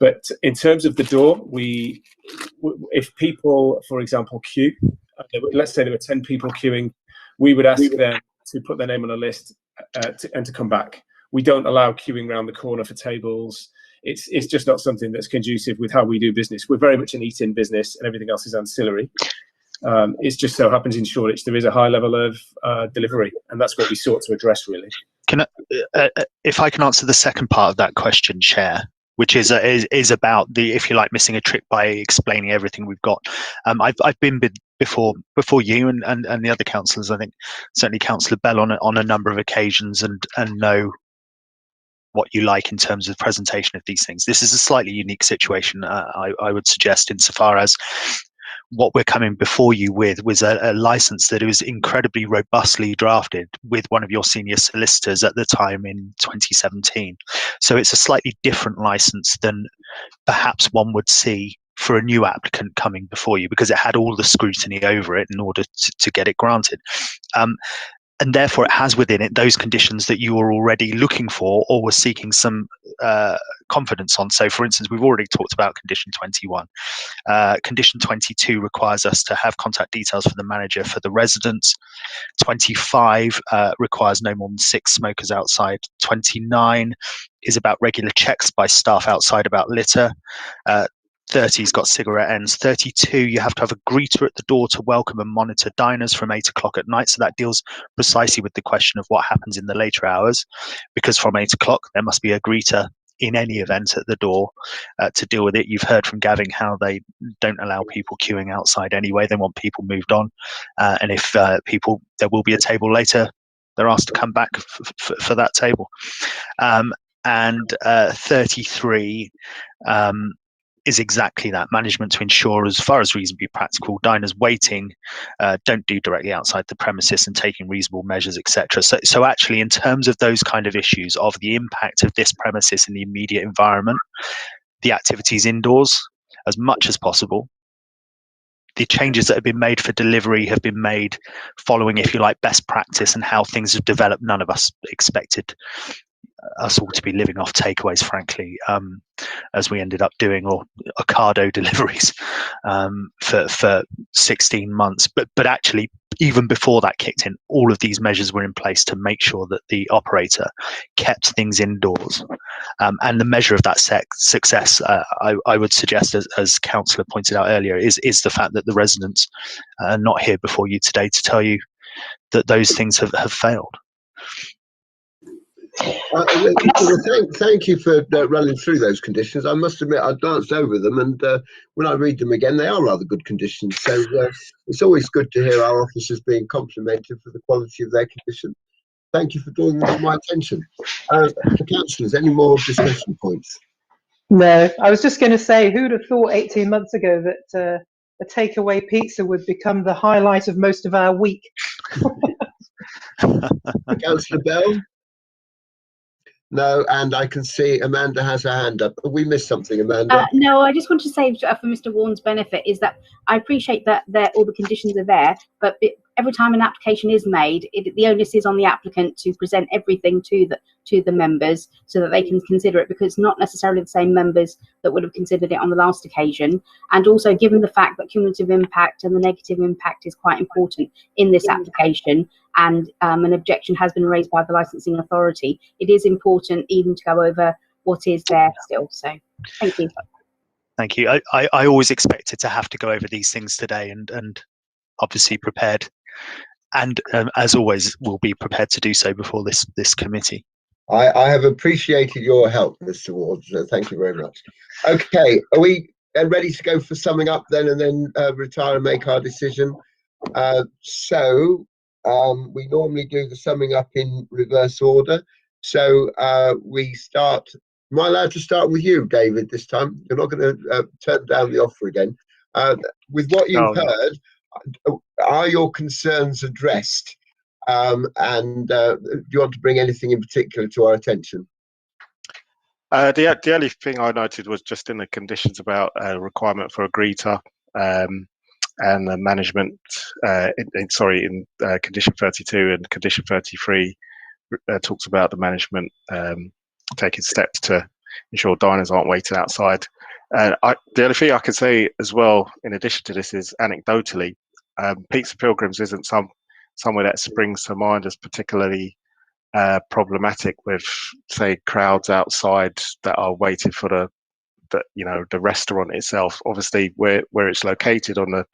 Speaker 9: But in terms of the door, if people, for example, queue, let's say there were 10 people queuing, we would ask them to put their name on a list and to come back. We don't allow queuing around the corner for tables. It's just not something that's conducive with how we do business. We're very much an eat-in business, and everything else is ancillary. It just so happens in Shoreditch there is a high level of delivery, and that's what we sought to address, really.
Speaker 7: If I can answer the second part of that question, Chair, which is about the, if you like, missing a trick by explaining everything we've got. I've been before you and the other councillors, I think certainly Councillor Bell on a number of occasions, and know what you like in terms of presentation of these things. This is a slightly unique situation, I would suggest, insofar as what we're coming before you with was a license that was incredibly robustly drafted with one of your senior solicitors at the time in 2017. So it's a slightly different license than perhaps one would see for a new applicant coming before you, because it had all the scrutiny over it in order to get it granted. And therefore, it has within it those conditions that you were already looking for or were seeking some confidence on. So, for instance, we've already talked about Condition 21. Condition 22 requires us to have contact details for the manager for the residents. 25 requires no more than 6 smokers outside. 29 is about regular checks by staff outside about litter. 30's got cigarette ends. 32, you have to have a greeter at the door to welcome and monitor diners from 8 o'clock at night. So that deals precisely with the question of what happens in the later hours, because from 8 o'clock there must be a greeter in any event at the door to deal with it. You've heard from Gavin how they don't allow people queuing outside anyway. They want people moved on, and if there will be a table later, they're asked to come back for that table. And 33 is exactly that: management to ensure, as far as reasonably practical, diners waiting don't do directly outside the premises and taking reasonable measures, etc. So actually, in terms of those kind of issues of the impact of this premises in the immediate environment, the activities indoors, as much as possible. The changes that have been made for delivery have been made following, if you like, best practice and how things have developed. None of us expected us all to be living off takeaways, frankly, as we ended up doing, or Ocado deliveries for 16 months. But actually, even before that kicked in, all of these measures were in place to make sure that the operator kept things indoors. And the measure of that success, I would suggest, as Councillor pointed out earlier, is the fact that the residents are not here before you today to tell you that those things have failed.
Speaker 4: Thank you for running through those conditions. I must admit, I glanced over them, and when I read them again, they are rather good conditions. So it's always good to hear our officers being complimented for the quality of their condition. Thank you for drawing them to my attention. Councillors, any more discussion points?
Speaker 3: No, I was just going to say, who'd have thought 18 months ago that a takeaway pizza would become the highlight of most of our week?
Speaker 4: Councillor Bell? No, and I can see Amanda has her hand up. We missed something, Amanda.
Speaker 10: No, I just want to say for Mr. Warren's benefit is that I appreciate that all the conditions are there, but every time an application is made, the onus is on the applicant to present everything to the members so that they can consider it, because it's not necessarily the same members that would have considered it on the last occasion. And also, given the fact that cumulative impact and the negative impact is quite important in this application, and an objection has been raised by the licensing authority, it is important even to go over what is there still. So thank you.
Speaker 7: Thank you. I always expected to have to go over these things today, and obviously prepared, and as always will be prepared to do so before this committee.
Speaker 4: I have appreciated your help, Mr. Ward, so thank you very much. Okay, are we ready to go for summing up then, and then retire and make our decision? We normally do the summing up in reverse order. So we start. Am I allowed to start with you, David, this time? You're not going to turn down the offer again. With what you've heard, are your concerns addressed? And do you want to bring anything in particular to our attention?
Speaker 6: The only thing I noted was just in the conditions about requirement for a greeter, and the management, in condition 32 and condition 33 talks about the management taking steps to ensure diners aren't waiting outside. The other thing I can say as well, in addition to this, is anecdotally, Pizza Pilgrims isn't somewhere that springs to mind as particularly problematic with, say, crowds outside that are waiting for the restaurant itself. Obviously, where it's located on the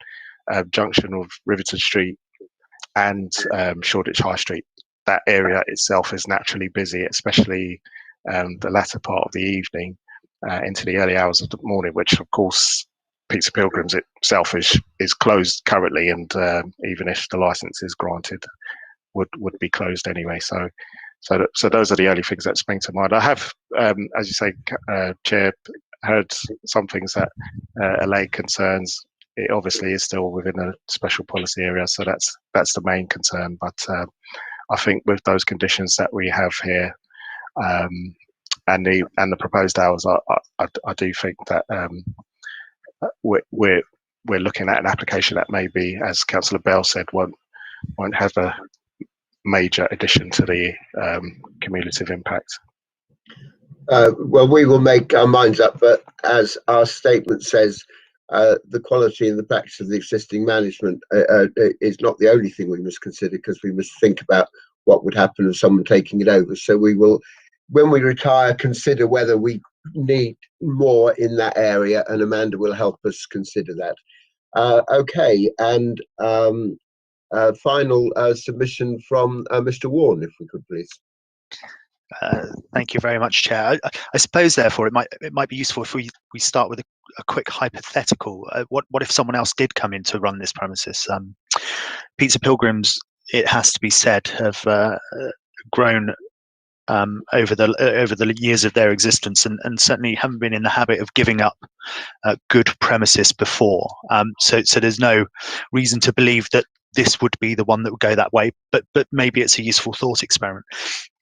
Speaker 6: junction of Riverton Street and Shoreditch High Street, that area itself is naturally busy, especially the latter part of the evening into the early hours of the morning, which of course Pizza Pilgrims itself is closed currently, and even if the license is granted, would be closed anyway. So those are the only things that spring to mind. I have, as you say, Chair, heard some things that allay concerns. It obviously is still within a special policy area, so that's the main concern. But I think with those conditions that we have here, and the proposed hours, I do think that we're looking at an application that maybe, as Councillor Bell said, won't have a major addition to the cumulative impact.
Speaker 4: Well, we will make our minds up, but as our statement says, the quality and the practice of the existing management is not the only thing we must consider, because we must think about what would happen if someone taking it over. So we will, when we retire, consider whether we need more in that area, and Amanda will help us consider that. Okay, and final submission from Mr. Warren, if we could please.
Speaker 7: Thank you very much, Chair. I suppose, therefore, it might be useful if we start with a quick hypothetical. What if someone else did come in to run this premises? Pizza Pilgrims, it has to be said, have grown over the years of their existence, and certainly haven't been in the habit of giving up good premises before. So there's no reason to believe that this would be the one that would go that way, but maybe it's a useful thought experiment.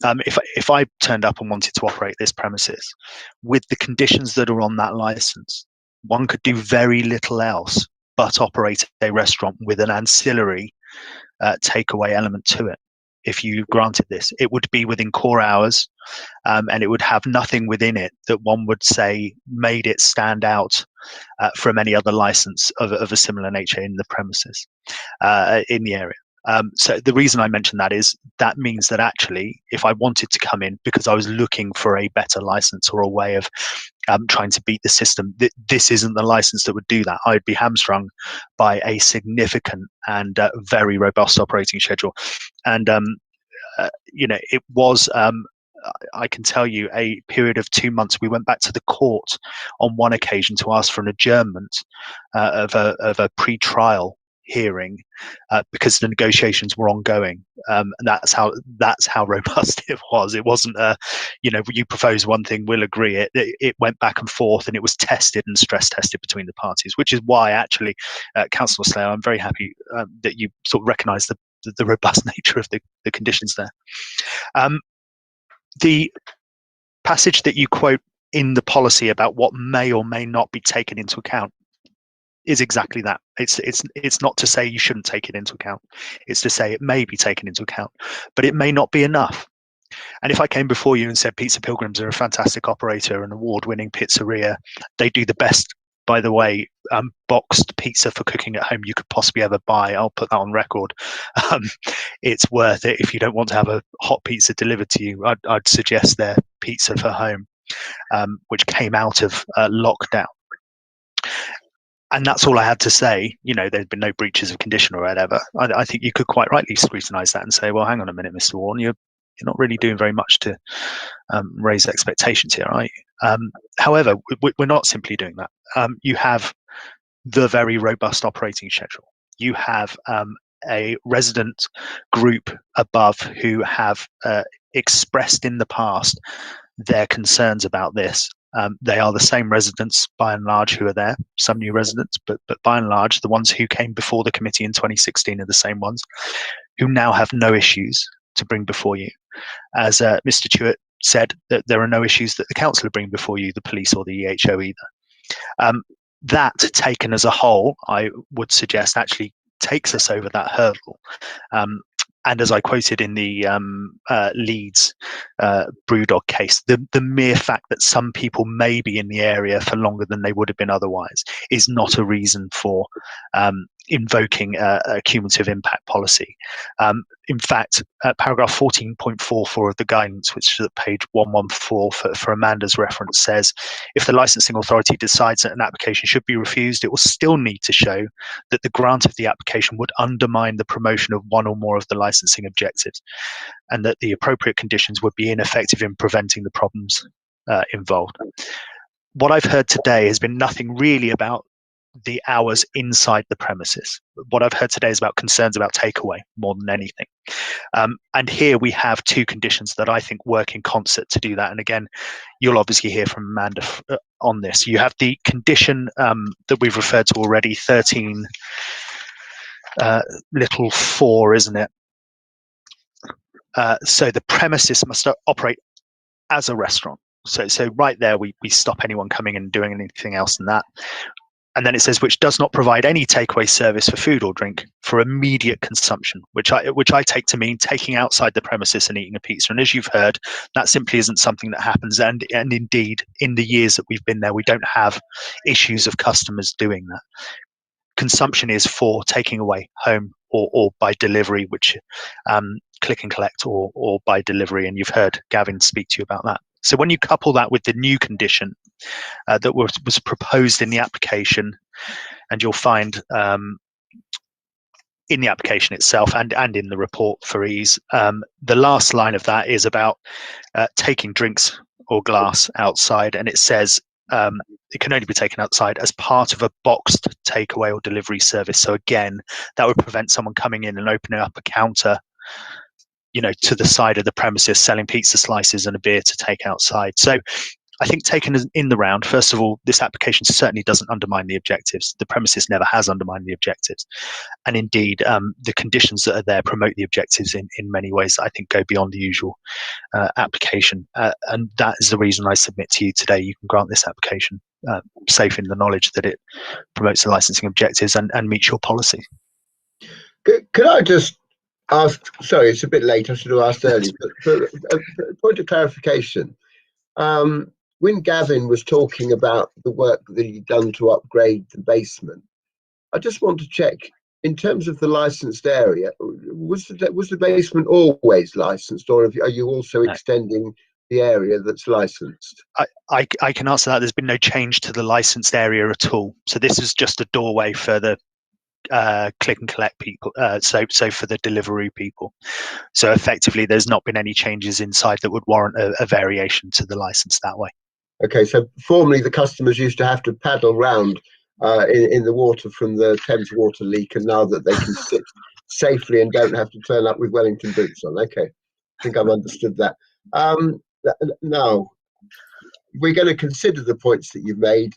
Speaker 7: If I turned up and wanted to operate this premises with the conditions that are on that license, one could do very little else but operate a restaurant with an ancillary takeaway element to it. If you granted this, it would be within core hours, and it would have nothing within it that one would say made it stand out from any other license of a similar nature in the premises, in the area. So the reason I mention that is that means that actually, if I wanted to come in because I was looking for a better license or a way of trying to beat the system, this isn't the license that would do that. I'd be hamstrung by a significant and very robust operating schedule. And it was, I can tell you, a period of 2 months. We went back to the court on one occasion to ask for an adjournment of a pre-trial hearing because the negotiations were ongoing, and that's how robust it was. It wasn't you propose one thing, we'll agree it. It went back and forth, and it was tested and stress tested between the parties, which is why actually, Councillor Slayer, I'm very happy that you sort of recognise the robust nature of the conditions there. The passage that you quote in the policy about what may or may not be taken into account is exactly that. It's not to say you shouldn't take it into account. It's to say it may be taken into account, but it may not be enough. And if I came before you and said Pizza Pilgrims are a fantastic operator, an award-winning pizzeria, they do the best, by the way, boxed pizza for cooking at home you could possibly ever buy. I'll put that on record. It's worth it. If you don't want to have a hot pizza delivered to you, I'd suggest their pizza for home, which came out of lockdown. And that's all I had to say. There's been no breaches of condition or whatever. I think you could quite rightly scrutinise that and say, well, hang on a minute, Mr. Warren, you're not really doing very much to raise expectations here, are you? However, we're not simply doing that. You have the very robust operating schedule. You have a resident group above who have expressed in the past their concerns about this. They are the same residents, by and large, who are there. Some new residents, but by and large, the ones who came before the committee in 2016 are the same ones, who now have no issues to bring before you. As Mr. Stewart said, that there are no issues that the council bring before you, the police or the EHO either. That, taken as a whole, I would suggest actually takes us over that hurdle. and as I quoted in the Leeds Brewdog case, the mere fact that some people may be in the area for longer than they would have been otherwise is not a reason for invoking a cumulative impact policy. In fact, paragraph 14.44 of the guidance, which is at page 114 for Amanda's reference, says if the licensing authority decides that an application should be refused, it will still need to show that the grant of the application would undermine the promotion of one or more of the licensing objectives, and that the appropriate conditions would be ineffective in preventing the problems involved. What I've heard today has been nothing really about the hours inside the premises. What I've heard today is about concerns about takeaway more than anything. And here we have two conditions that I think work in concert to do that. And again, you'll obviously hear from Amanda on this. You have the condition that we've referred to already, 13 little 4, isn't it? So the premises must operate as a restaurant. So right there, we stop anyone coming and doing anything else than that. And then it says, which does not provide any takeaway service for food or drink for immediate consumption, which I take to mean taking outside the premises and eating a pizza. And as you've heard, that simply isn't something that happens. And indeed, in the years that we've been there, we don't have issues of customers doing that. Consumption is for taking away home or by delivery, which click and collect or by delivery. And you've heard Gavin speak to you about that. So when you couple that with the new condition that was proposed in the application, and you'll find in the application itself and in the report for ease, the last line of that is about taking drinks or glass outside, and it says it can only be taken outside as part of a boxed takeaway or delivery service. So again, that would prevent someone coming in and opening up a counter, to the side of the premises, selling pizza slices and a beer to take outside. So I think taken in the round, first of all, this application certainly doesn't undermine the objectives. The premises never has undermined the objectives. And indeed, the conditions that are there promote the objectives in many ways that I think go beyond the usual application. And that is the reason I submit to you today. You can grant this application safe in the knowledge that it promotes the licensing objectives and meets your policy.
Speaker 4: Could I just ask, sorry, it's a bit late, I should have asked earlier, but for a point of clarification, when Gavin was talking about the work that he'd done to upgrade the basement, I just want to check, in terms of the licensed area, was the basement always licensed, or are you also extending the area that's licensed?
Speaker 7: I can answer that. There's been no change to the licensed area at all. So this is just a doorway for the click and collect people, so for the Deliveroo people. So effectively, there's not been any changes inside that would warrant a variation to the license that way.
Speaker 4: Okay, so formerly the customers used to have to paddle round in the water from the Thames water leak, and now that they can sit safely and don't have to turn up with Wellington boots on. Okay, I think I've understood that. Now, we're going to consider the points that you've made.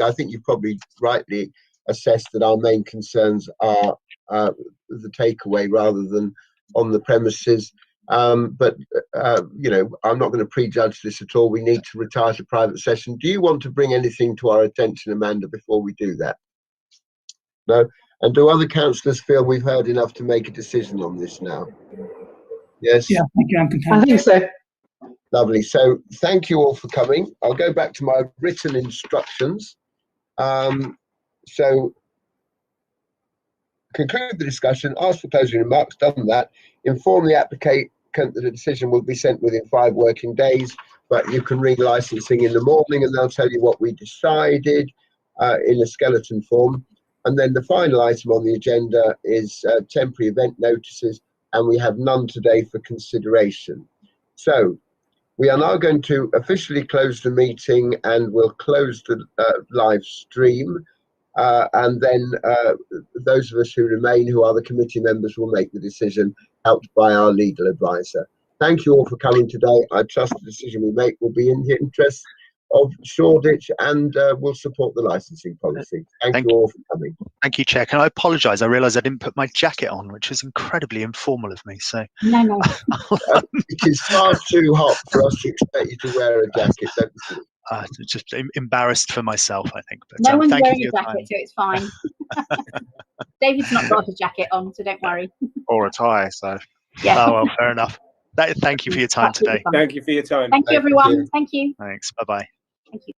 Speaker 4: I think you've probably rightly assessed that our main concerns are the takeaway rather than on the premises. But I'm not going to prejudge this at all. We need to retire to private session. Do you want to bring anything to our attention, Amanda, before we do that? No? And do other councillors feel we've heard enough to make a decision on this now? Yes?
Speaker 2: Yeah, thank you. I'm content.
Speaker 3: I think so.
Speaker 4: Lovely. So thank you all for coming. I'll go back to my written instructions. So conclude the discussion, ask for closing remarks, done that, inform the applicant that a decision will be sent within 5 working days, but you can read licensing in the morning and they'll tell you what we decided in a skeleton form. And then the final item on the agenda is temporary event notices, and we have none today for consideration. So we are now going to officially close the meeting, and we'll close the live stream. And then those of us who remain, who are the committee members, will make the decision, helped by our legal advisor. Thank you all for coming today. I trust the decision we make will be in the interest of Shoreditch and will support the licensing policy. Thank you all for coming.
Speaker 7: Thank you, Chair. Can I apologise? I realised I didn't put my jacket on, which was incredibly informal of me. So
Speaker 10: No.
Speaker 4: It is far too hot for us to expect you to wear a jacket, don't you think?
Speaker 7: Just embarrassed for myself, I think. But,
Speaker 10: No one's
Speaker 7: thank
Speaker 10: wearing
Speaker 7: you
Speaker 10: a jacket, so it's fine. David's not got a jacket on, so don't worry.
Speaker 6: Or a tie, so.
Speaker 10: Yeah.
Speaker 7: Oh, well, fair enough. Thank you for your time today.
Speaker 10: Absolutely fine.
Speaker 9: Thank you for your time.
Speaker 10: Thank you,
Speaker 4: Thank
Speaker 10: everyone.
Speaker 4: you.
Speaker 10: Thank you.
Speaker 7: Thanks. Bye-bye.
Speaker 10: Thank you.